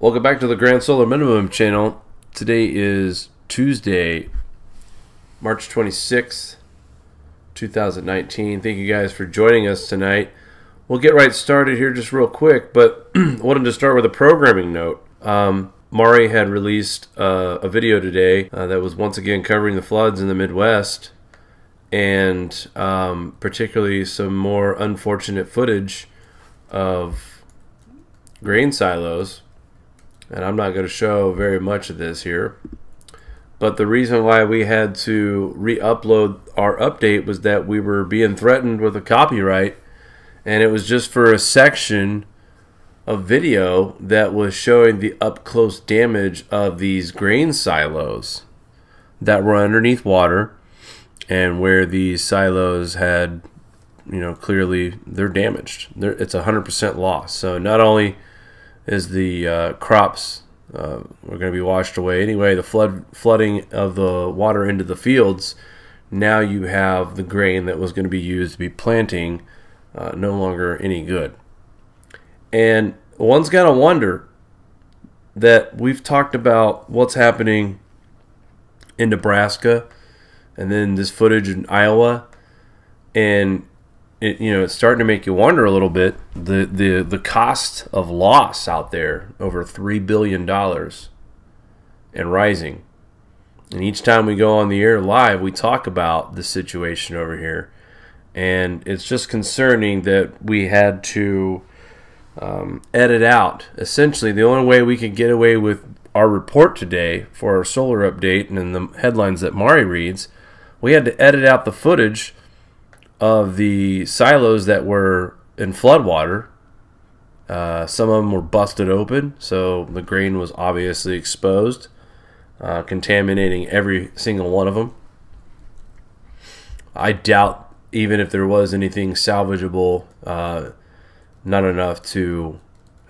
Welcome back to the Grand Solar Minimum channel. Today is Tuesday, March 26th, 2019. Thank you guys for joining us tonight. We'll get right started here just real quick, but I wanted to start with a programming note. Mari had released a video today that was once again covering the floods in the Midwest, and particularly some more unfortunate footage of grain silos. And I'm not going to show very much of this here. But the reason why we had to re-upload our update was that we were being threatened with a copyright. And it was just for a section of video that was showing the up-close damage of these grain silos that were underneath water. And where these silos had, clearly they're damaged. It's 100% loss. So not only is the crops we're going to be washed away anyway, the flooding of the water into the fields, now you have the grain that was going to be used to be planting no longer any good. And one's got to wonder that we've talked about what's happening in Nebraska and then this footage in Iowa, and it's starting to make you wonder a little bit the cost of loss out there, over $3 billion and rising. And each time we go on the air live, we talk about the situation over here, and it's just concerning that we had to edit out. Essentially, the only way we could get away with our report today for our solar update and the headlines that Mari reads, we had to edit out the footage of the silos that were in floodwater. Some of them were busted open, so the grain was obviously exposed, contaminating every single one of them. I doubt even if there was anything salvageable, not enough to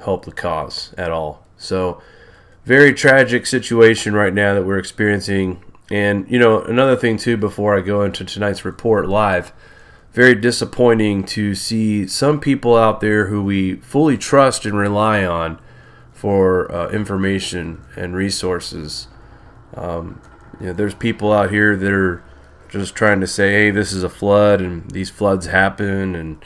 help the cause at all. So very tragic situation right now that we're experiencing. And another thing too, before I go into tonight's report live, very disappointing to see some people out there who we fully trust and rely on for information and resources. There's people out here that are just trying to say, hey, this is a flood and these floods happen and,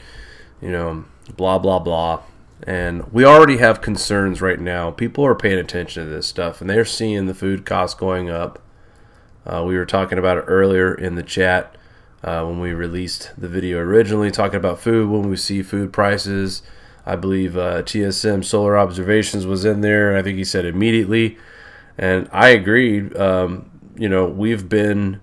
blah, blah, blah. And we already have concerns right now. People are paying attention to this stuff and they're seeing the food costs going up. We were talking about it earlier in the chat. When we released the video originally, talking about food, when we see food prices. I believe GSM Solar Observations was in there. I think he said immediately. And I agreed. We've been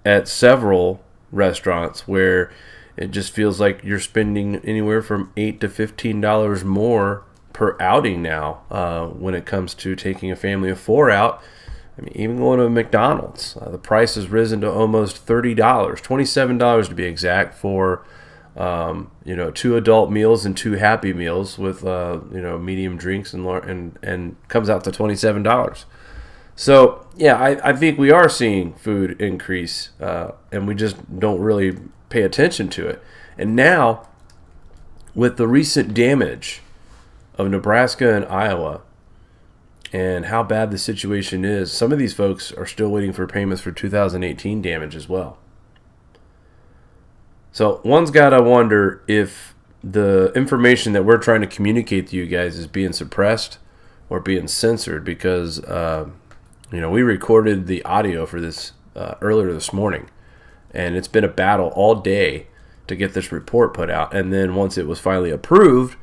at several restaurants where it just feels like you're spending anywhere from $8 to $15 more per outing now when it comes to taking a family of 4 out. I mean, even going to a McDonald's, the price has risen to almost $30, $27 to be exact, for 2 adult meals and 2 happy meals with medium drinks and comes out to $27. So yeah, I think we are seeing food increase, and we just don't really pay attention to it. And now, with the recent damage of Nebraska and Iowa, and how bad the situation is, some of these folks are still waiting for payments for 2018 damage as well. So one's got to wonder if the information that we're trying to communicate to you guys is being suppressed or being censored, because we recorded the audio for this earlier this morning, and it's been a battle all day to get this report put out. And then once it was finally approved,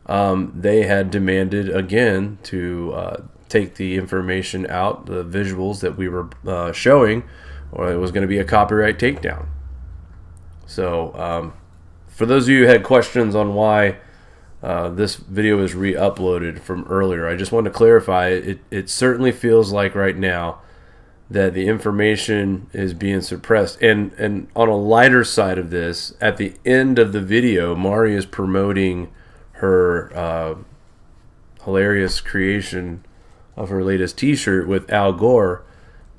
they had demanded again to take the information out, the visuals that we were showing, or it was going to be a copyright takedown. So for those of you who had questions on why this video is re-uploaded from earlier, I just want to clarify, it certainly feels like right now that the information is being suppressed. And on a lighter side of this, at the end of the video, Mari is promoting her hilarious creation of her latest t-shirt with Al Gore,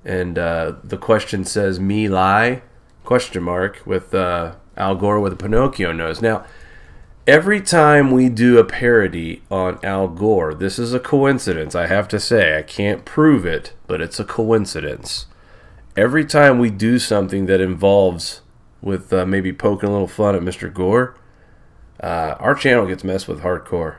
and the question says "me lie?" ? With Al Gore with a Pinocchio nose. Now, Every time we do a parody on Al Gore, this is a coincidence, I have to say. I can't prove it, but it's a coincidence. Every time we do something that involves with maybe poking a little fun at Mr. Gore, our channel gets messed with hardcore.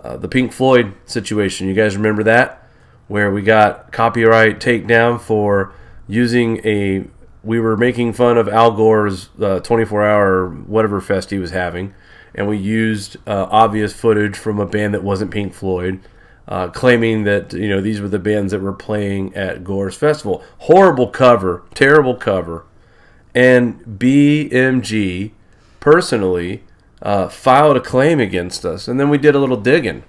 The Pink Floyd situation, you guys remember that? Where we got copyright takedown for using we were making fun of Al Gore's 24-hour whatever fest he was having, and we used obvious footage from a band that wasn't Pink Floyd, claiming that these were the bands that were playing at Gore's festival. Horrible cover, terrible cover, and BMG personally filed a claim against us, and then we did a little digging.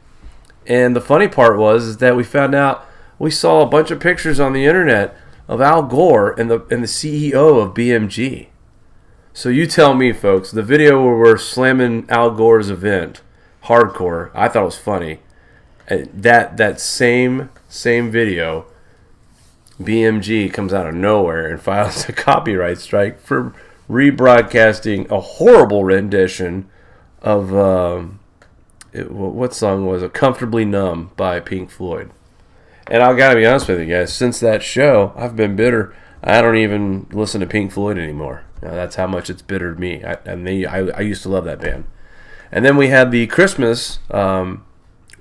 And the funny part is that we found out, we saw a bunch of pictures on the internet of Al Gore and the CEO of BMG. So you tell me, folks, the video where we're slamming Al Gore's event, hardcore, I thought it was funny. That same video, BMG comes out of nowhere and files a copyright strike for rebroadcasting a horrible rendition of what song was it? Comfortably Numb by Pink Floyd. And I gotta be honest with you guys, since that show, I've been bitter. I don't even listen to Pink Floyd anymore. That's how much it's bittered me. I used to love that band. And then we had the Christmas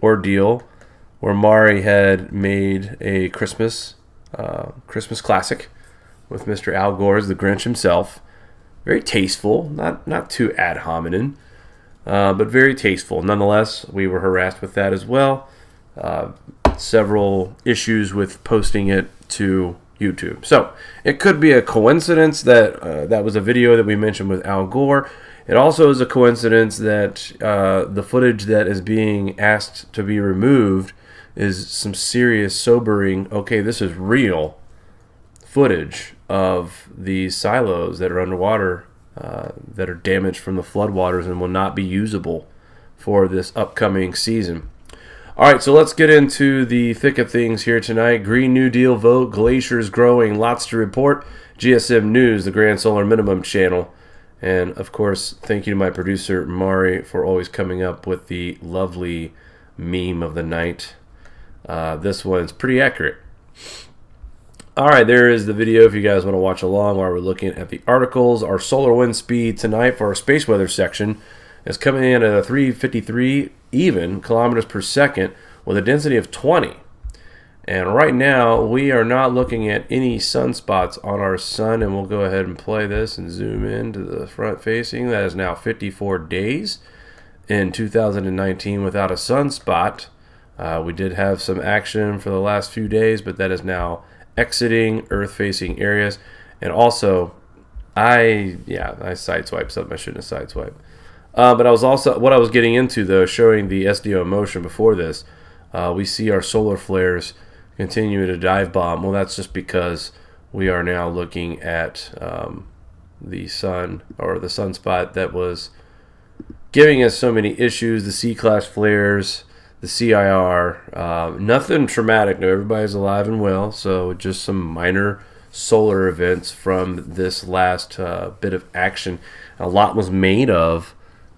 ordeal where Mari had made a Christmas classic with Mr. Al Gore as the Grinch himself. Very tasteful, not too ad hominem, but very tasteful. Nonetheless, we were harassed with that as well. Several issues with posting it to YouTube. So it could be a coincidence that that was a video that we mentioned with Al Gore. It also is a coincidence that the footage that is being asked to be removed is some serious, sobering, okay, this is real footage of these silos that are underwater, that are damaged from the floodwaters and will not be usable for this upcoming season. All right, so let's get into the thick of things here tonight. Green New Deal vote, glaciers growing, lots to report. GSM News, the Grand Solar Minimum channel. And, of course, thank you to my producer, Mari, for always coming up with the lovely meme of the night. This one's pretty accurate. All right, there is the video if you guys want to watch along while we're looking at the articles. Our solar wind speed tonight for our space weather section is coming in at a 353 even kilometers per second with a density of 20. And right now, we are not looking at any sunspots on our sun, and we'll go ahead and play this and zoom in to the front facing. That is now 54 days in 2019 without a sunspot. We did have some action for the last few days, but that is now exiting Earth-facing areas. And also, I sideswiped something I shouldn't have sideswiped. But what I was getting into, though, showing the SDO motion before this, we see our solar flares continuing to dive bomb. Well, that's just because we are now looking at the sun, or the sunspot that was giving us so many issues, the C-class flares, the CIR, nothing traumatic. No, everybody's alive and well, so just some minor solar events from this last bit of action. A lot was made of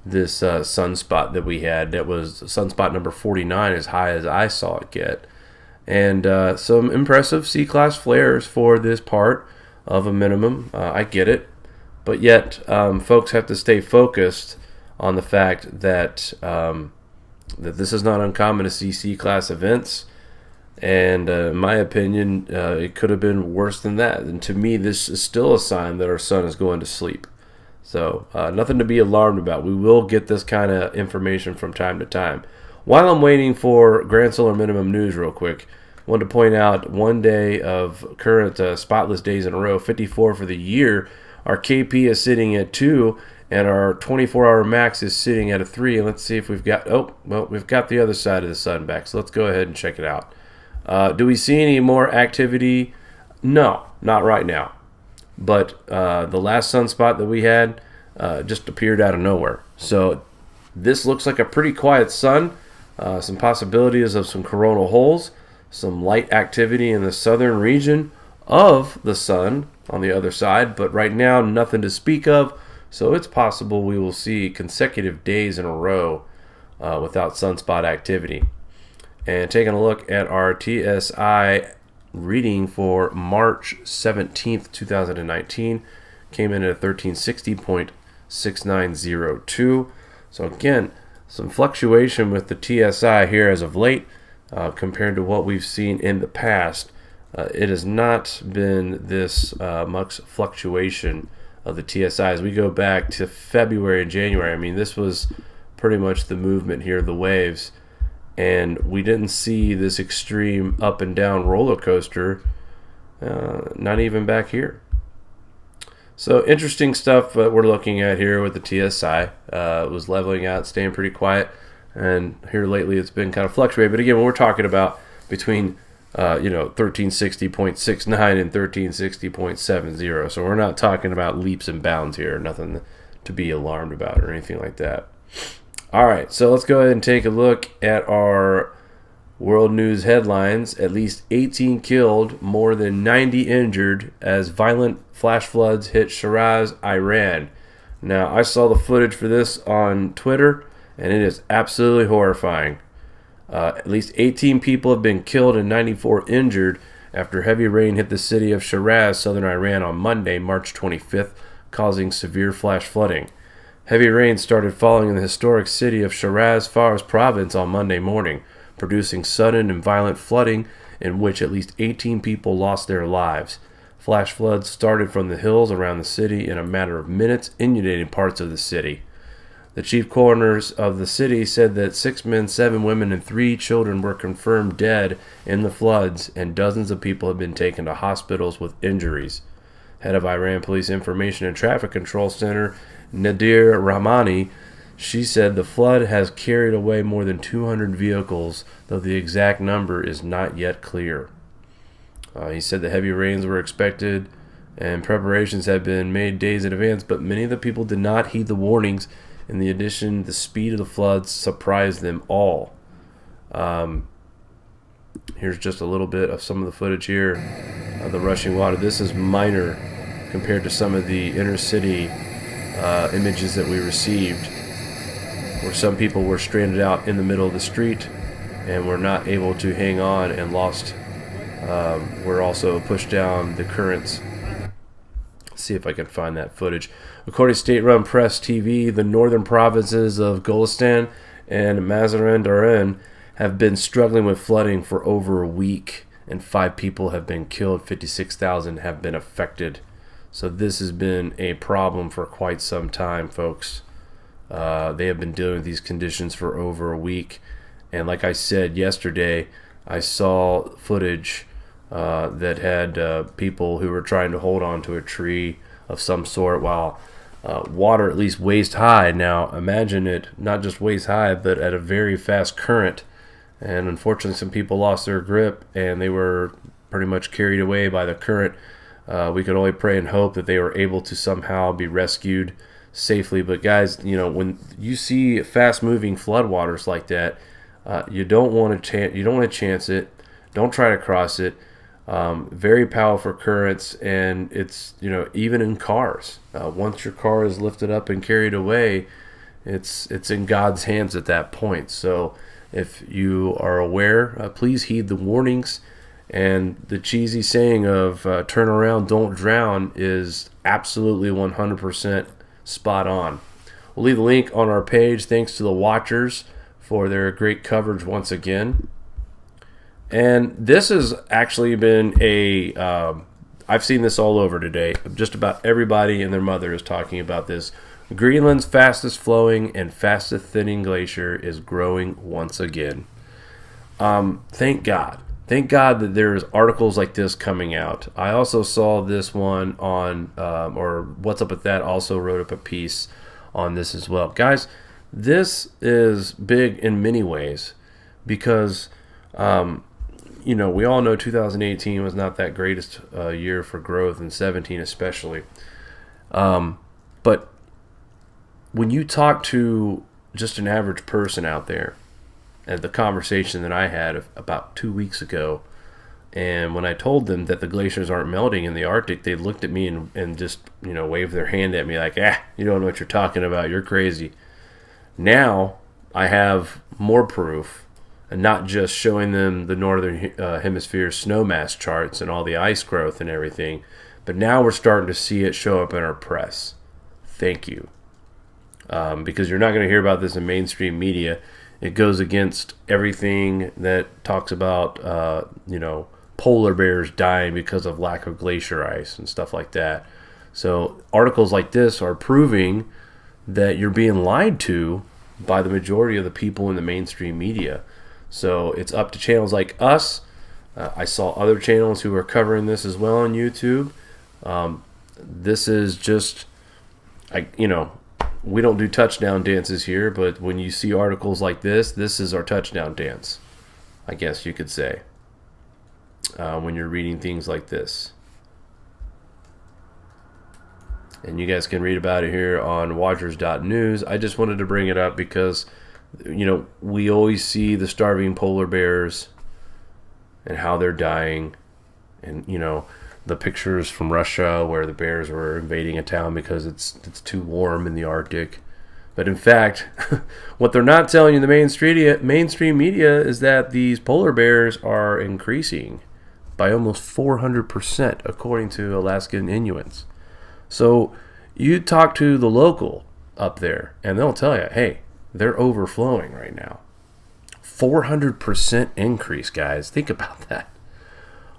this sunspot that we had. That was sunspot number 49, as high as I saw it get. And some impressive C-class flares for this part of a minimum. I get it. But yet, folks have to stay focused on the fact that that this is not uncommon to see C-class events. And in my opinion, it could have been worse than that. And to me, this is still a sign that our sun is going to sleep. So nothing to be alarmed about. We will get this kind of information from time to time. While I'm waiting for Grand Solar Minimum news real quick, I wanted to point out one day of current spotless days in a row, 54 for the year. Our KP is sitting at 2, and our 24-hour max is sitting at a 3. And let's see if we've got, we've got the other side of the sun back. So let's go ahead and check it out. Do we see any more activity? No, not right now. But the last sunspot that we had just appeared out of nowhere. So this looks like a pretty quiet sun. Some possibilities of some coronal holes, some light activity in the southern region of the sun on the other side. But right now, nothing to speak of. So it's possible we will see consecutive days in a row without sunspot activity. And taking a look at our TSI reading for March 17th, 2019, came in at 1360.6902. So again, some fluctuation with the TSI here as of late compared to what we've seen in the past. It has not been this much fluctuation of the TSI. As we go back to February and January, I mean, this was pretty much the movement here, the waves, and we didn't see this extreme up and down roller coaster, not even back here. So interesting stuff that we're looking at here with the TSI. It was leveling out, staying pretty quiet, and here lately it's been kind of fluctuating. But again, when we're talking about between 1360.69 and 1360.70, so we're not talking about leaps and bounds here, nothing to be alarmed about or anything like that. All right, so let's go ahead and take a look at our world news headlines. At least 18 killed, more than 90 injured as violent flash floods hit Shiraz, Iran. Now, I saw the footage for this on Twitter, and it is absolutely horrifying. At least 18 people have been killed and 94 injured after heavy rain hit the city of Shiraz, southern Iran, on Monday, March 25th, causing severe flash flooding. Heavy rain started falling in the historic city of Shiraz, Fars province on Monday morning, producing sudden and violent flooding in which at least 18 people lost their lives. Flash floods started from the hills around the city in a matter of minutes, inundating parts of the city. The chief coroners of the city said that 6 men, 7 women, and 3 children were confirmed dead in the floods, and dozens of people have been taken to hospitals with injuries. Head of Iran Police Information and Traffic Control Center, Nadir Rahmani, she said the flood has carried away more than 200 vehicles, though the exact number is not yet clear. He said the heavy rains were expected and preparations had been made days in advance, but many of the people did not heed the warnings. In addition, the speed of the floods surprised them all. Here's just a little bit of some of the footage here of the rushing water. This is minor compared to some of the inner city images that we received, where some people were stranded out in the middle of the street and were not able to hang on and lost, were also pushed down the currents. Let's see if I can find that footage. According to state-run Press TV, the northern provinces of Golestan and Mazandaran have been struggling with flooding for over a week, and 5 people have been killed. 56,000 have been affected. So this has been a problem for quite some time, folks. They have been dealing with these conditions for over a week. And like I said yesterday, I saw footage that had people who were trying to hold on to a tree of some sort while water at least waist high. Now imagine it not just waist high, but at a very fast current. And unfortunately, some people lost their grip and they were pretty much carried away by the current. We could only pray and hope that they were able to somehow be rescued safely. But guys, when you see fast-moving floodwaters like that, you don't want to chance it. Don't try to cross it. Very powerful currents, and it's even in cars. Once your car is lifted up and carried away, it's in God's hands at that point. So if you are aware, please heed the warnings. And the cheesy saying of turn around, don't drown is absolutely 100% spot on. We'll leave the link on our page. Thanks to the watchers for their great coverage once again. And this has actually been I've seen this all over today. Just about everybody and their mother is talking about this. Greenland's fastest flowing and fastest thinning glacier is growing once again. Thank God. Thank God that there's articles like this coming out. I also saw this one on, or What's Up With That also wrote up a piece on this as well. Guys, this is big in many ways because, we all know 2018 was not that greatest year for growth, and 17 especially. But when you talk to just an average person out there, and the conversation that I had about 2 weeks ago, And when I told them that the glaciers aren't melting in the Arctic, they looked at me and just, waved their hand at me like, you don't know what you're talking about. You're crazy. Now I have more proof, and not just showing them the northern hemisphere snow mass charts and all the ice growth and everything, but now we're starting to see it show up in our press. Thank you. Because you're not going to hear about this in mainstream media. It goes against everything that talks about, polar bears dying because of lack of glacier ice and stuff like that. So articles like this are proving that you're being lied to by the majority of the people in the mainstream media. So it's up to channels like us. I saw other channels who are covering this as well on YouTube. This is just, we don't do touchdown dances here, but when you see articles like this is our touchdown dance, I guess you could say, when you're reading things like this. And you guys can read about it here on watchers.news. I just wanted to bring it up because, we always see the starving polar bears and how they're dying. And, the pictures from Russia where the bears were invading a town because it's too warm in the Arctic. But in fact, what they're not telling you in the mainstream media is that these polar bears are increasing by almost 400%, according to Alaskan Inuits. So you talk to the local up there, and they'll tell you, hey, they're overflowing right now. 400% increase, guys. Think about that.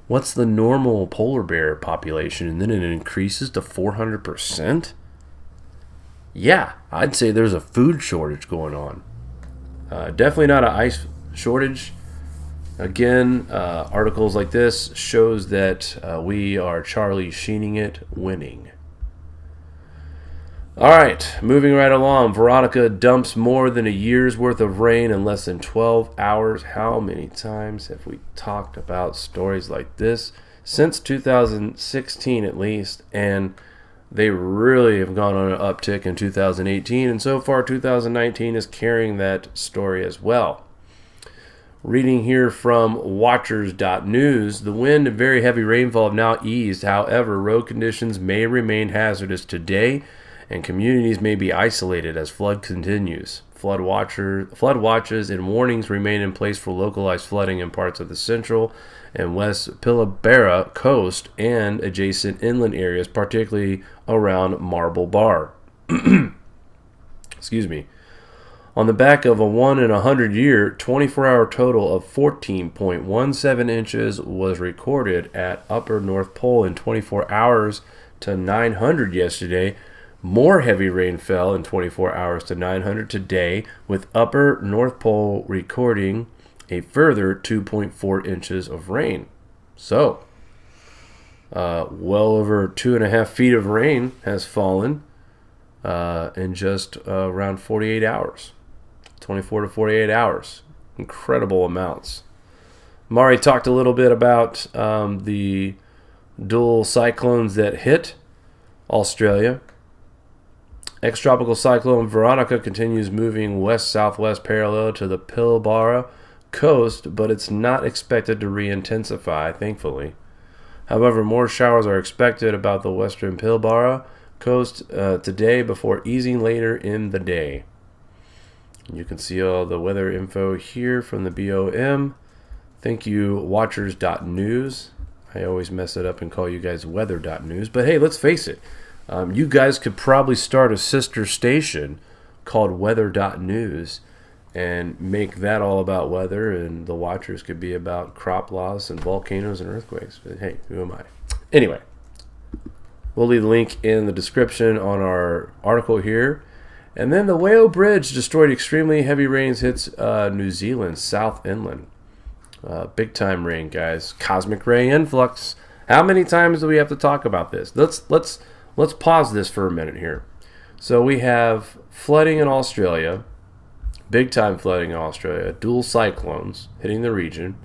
What's the normal polar bear population, and then it increases to 400%? Yeah, I'd say there's a food shortage going on. Definitely not an ice shortage. Again, articles like this shows that we are Charlie Sheening it, winning. All right, moving right along. Veronica dumps more than a year's worth of rain in less than 12 hours. How many times have we talked about stories like this? Since 2016 at least, and they really have gone on an uptick in 2018, and so far 2019 is carrying that story as well. Reading here from watchers.news, the wind and very heavy rainfall have now eased. However, road conditions may remain hazardous today, and communities may be isolated as flood continues. Flood watches and warnings remain in place for localized flooding in parts of the central and west Pilbara coast and adjacent inland areas, particularly around Marble Bar. Excuse me. On the back of a 1 in 100 year 24-hour total of 14.17 inches was recorded at Upper North Pole in 24 hours to 900 yesterday. More heavy rain fell in 24 hours to 900 today, with Upper North Pole recording a further 2.4 inches of rain. So, well over 2.5 feet of rain has fallen in just around 48 hours. 24 to 48 hours. Incredible amounts. Mari talked a little bit about the dual cyclones that hit Australia. Ex-tropical cyclone Veronica continues moving west-southwest parallel to the Pilbara coast, but it's not expected to re-intensify, thankfully. However, more showers are expected about the western Pilbara coast today before easing later in the day. You can see all the weather info here from the BOM. Thank you, watchers.news. I always mess it up and call you guys weather.news, but hey, let's face it. You guys could probably start a sister station called weather.news and make that all about weather, and the watchers could be about crop loss and volcanoes and earthquakes. But hey, who am I? Anyway, we'll leave the link in the description on our article here. And then the Wallow Bridge destroyed. Extremely heavy rains hits New Zealand south inland. Big time rain, guys. Cosmic ray influx. How many times do we have to talk about this? Let's pause this for a minute here. So we have flooding in Australia, big time flooding in Australia, dual cyclones hitting the region.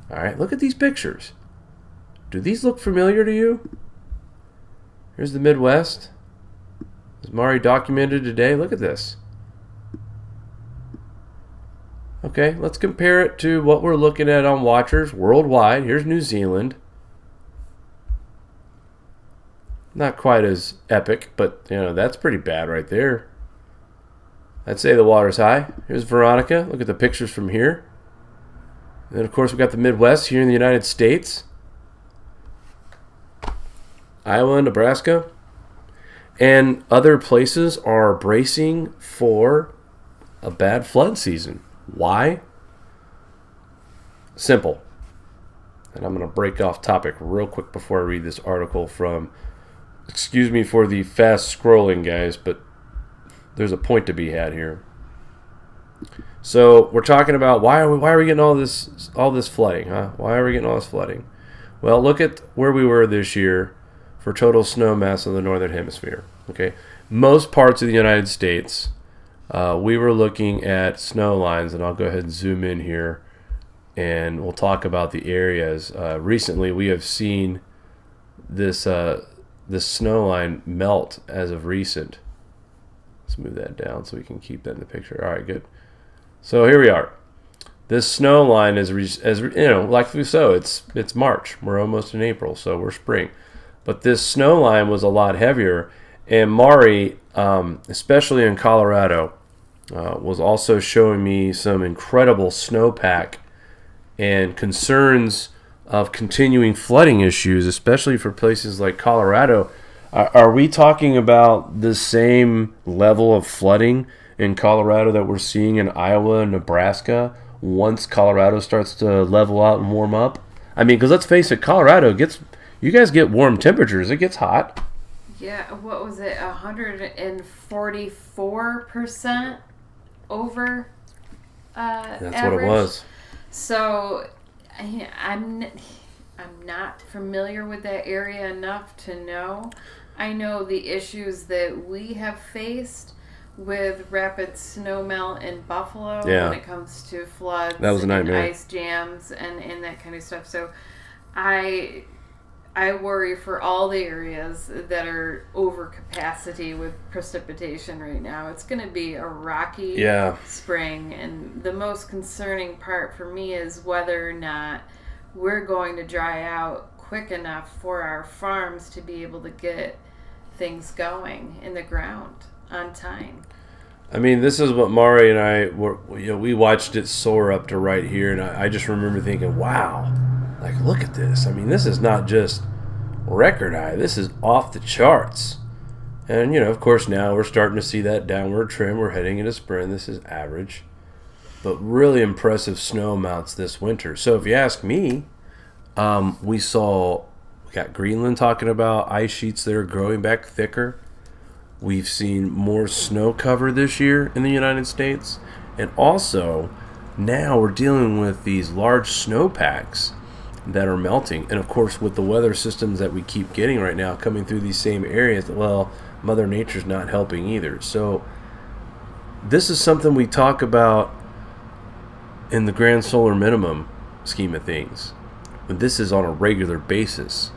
All right, look at these pictures. Do these look familiar to you? Here's the Midwest. As Mari documented today, look at this. Okay, let's compare it to what we're looking at on watchers worldwide. Here's New Zealand. Not quite as epic, but that's pretty bad right there. I'd say the water's high. Here's Veronica. Look at the pictures from here. And then, of course, we've got the Midwest here in the United States. Iowa, Nebraska. And other places are bracing for a bad flood season. Why? Simple. And I'm going to break off topic real quick before I read this article from, excuse me for the fast scrolling, guys, but there's a point to be had here. So we're talking about why are we getting all this flooding, huh? Why are we getting all this flooding? Well, look at where we were this year for total snow mass in the northern hemisphere. Okay, most parts of the United States, we were looking at snow lines, and I'll go ahead and zoom in here, and we'll talk about the areas. Recently, we have seen this snow line melt as of recent. Let's move that down so we can keep that in the picture. All right, good. So here we are. This snow line is, likely so. It's March. We're almost in April, so we're spring. But this snow line was a lot heavier. And Mari, especially in Colorado, was also showing me some incredible snowpack and concerns of continuing flooding issues, especially for places like Colorado. Are we talking about the same level of flooding in Colorado that we're seeing in Iowa and Nebraska once Colorado starts to level out and warm up? I mean, because let's face it, Colorado you guys get warm temperatures. It gets hot. Yeah, what was it? 144% over That's average. what it was. So I'm not familiar with that area enough to know. I know the issues that we have faced with rapid snowmelt in Buffalo when it comes to floods that was a nightmare. and ice jams and that kind of stuff. So I worry for all the areas that are over capacity with precipitation right now. It's going to be a rocky spring, and the most concerning part for me is whether or not we're going to dry out quick enough for our farms to be able to get things going in the ground on time. I mean, this is what Mari and I we watched it soar up to right here, and I just remember thinking, wow, like, look at this. I mean, this is not just record high. This is off the charts. And, of course, now we're starting to see that downward trend. We're heading into spring. This is average. But really impressive snow amounts this winter. So if you ask me, we got Greenland talking about ice sheets that are growing back thicker. We've seen more snow cover this year in the United States. And also, now we're dealing with these large snowpacks that are melting. And of course, with the weather systems that we keep getting right now coming through these same areas, well, Mother Nature's not helping either. So this is something we talk about in the grand solar minimum scheme of things. But this is on a regular basis.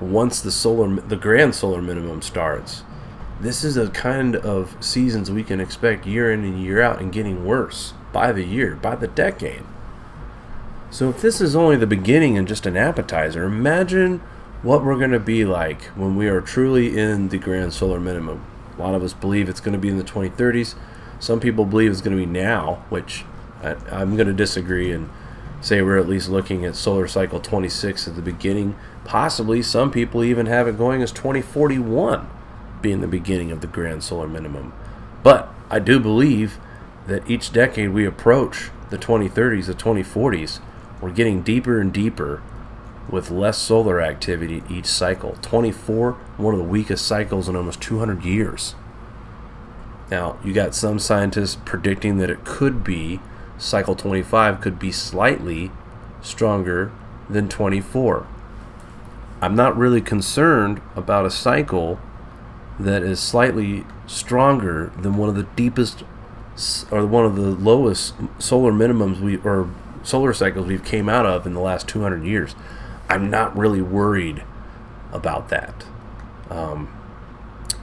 Once the grand solar minimum starts, this is a kind of seasons we can expect year in and year out, and getting worse by the year, by the decade. So if this is only the beginning and just an appetizer, imagine what we're going to be like when we are truly in the grand solar minimum. A lot of us believe it's going to be in the 2030s. Some people believe it's going to be now, which I'm going to disagree and say we're at least looking at solar cycle 26 at the beginning. Possibly some people even have it going as 2041 being the beginning of the grand solar minimum. But I do believe that each decade we approach the 2030s, the 2040s, we're getting deeper and deeper with less solar activity each cycle. 24, one of the weakest cycles in almost 200 years. Now, you got some scientists predicting that it could be, cycle 25 could be slightly stronger than 24. I'm not really concerned about a cycle that is slightly stronger than one of the deepest or one of the lowest solar minimums or solar cycles we've came out of in the last 200 years. I'm not really worried about that.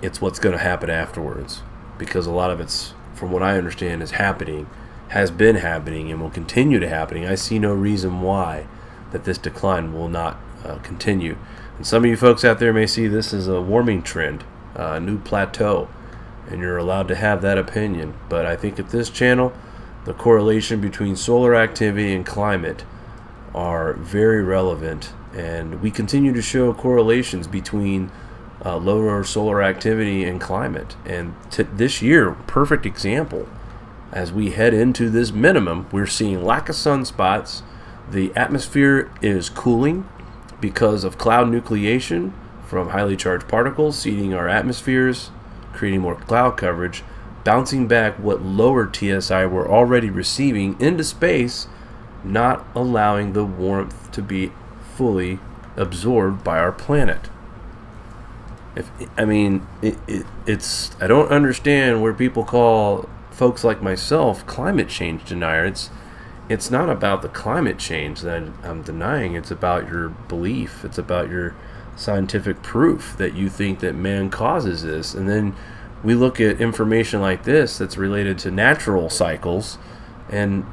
It's what's going to happen afterwards, because a lot of it's, from what I understand, is happening has been happening and will continue to happening. I see no reason why that this decline will not continue. And some of you folks out there may see this as a warming trend, a new plateau, and you're allowed to have that opinion. But I think at this channel, the correlation between solar activity and climate are very relevant, and we continue to show correlations between lower solar activity and climate. And this year, perfect example, as we head into this minimum, we're seeing lack of sunspots. The atmosphere is cooling because of cloud nucleation from highly charged particles seeding our atmospheres, creating more cloud coverage, bouncing back what lower TSI we're already receiving into space, not allowing the warmth to be fully absorbed by our planet. It's I don't understand where people call folks like myself climate change denier. It's not about the climate change that I'm denying. It's about your belief. It's about your scientific proof that you think that man causes this. And then we look at information like this that's related to natural cycles, and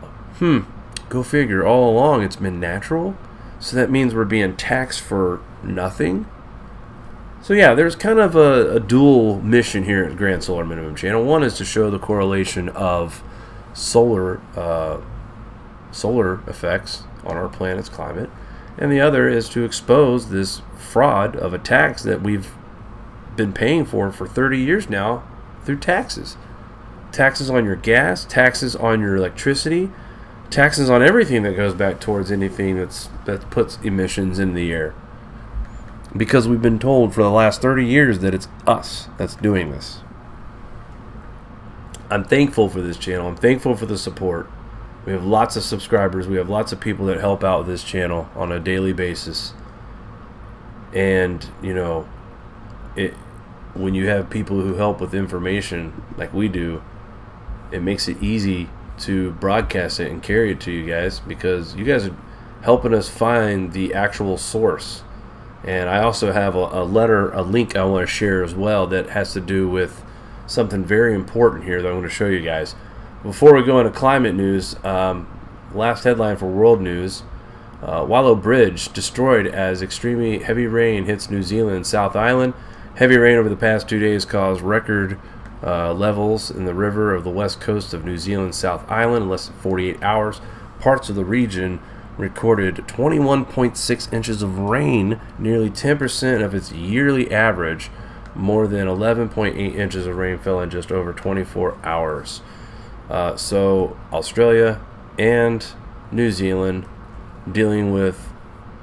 go figure, all along it's been natural. So that means we're being taxed for nothing. So yeah, there's kind of a dual mission here at Grand Solar Minimum Channel. One is to show the correlation of solar effects on our planet's climate, and the other is to expose this fraud of a tax that we've been paying for 30 years now through taxes. Taxes on your gas, taxes on your electricity, taxes on everything that goes back towards anything that puts emissions in the air. Because we've been told for the last 30 years that it's us that's doing this. I'm thankful for this channel. I'm thankful for the support. We have lots of subscribers. We have lots of people that help out with this channel on a daily basis. And, when you have people who help with information like we do, it makes it easy to broadcast it and carry it to you guys, because you guys are helping us find the actual source. And I also have a link I want to share as well that has to do with something very important here that I'm going to show you guys. Before we go into climate news, last headline for world news, Wallow Bridge destroyed as extremely heavy rain hits New Zealand South Island. Heavy rain over the past 2 days caused record levels in the river of the west coast of New Zealand South Island in less than 48 hours. Parts of the region recorded 21.6 inches of rain, nearly 10% of its yearly average. More than 11.8 inches of rain fell in just over 24 hours. So Australia and New Zealand dealing with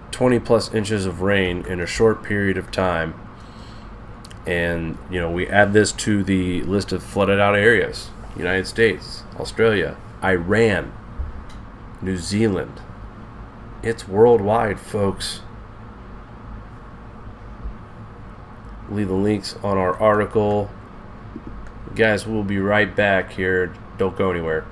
20 plus inches of rain in a short period of time. And, we add this to the list of flooded out areas. United States, Australia, Iran, New Zealand. It's worldwide, folks. Leave the links on our article. Guys, we'll be right back here. Don't go anywhere.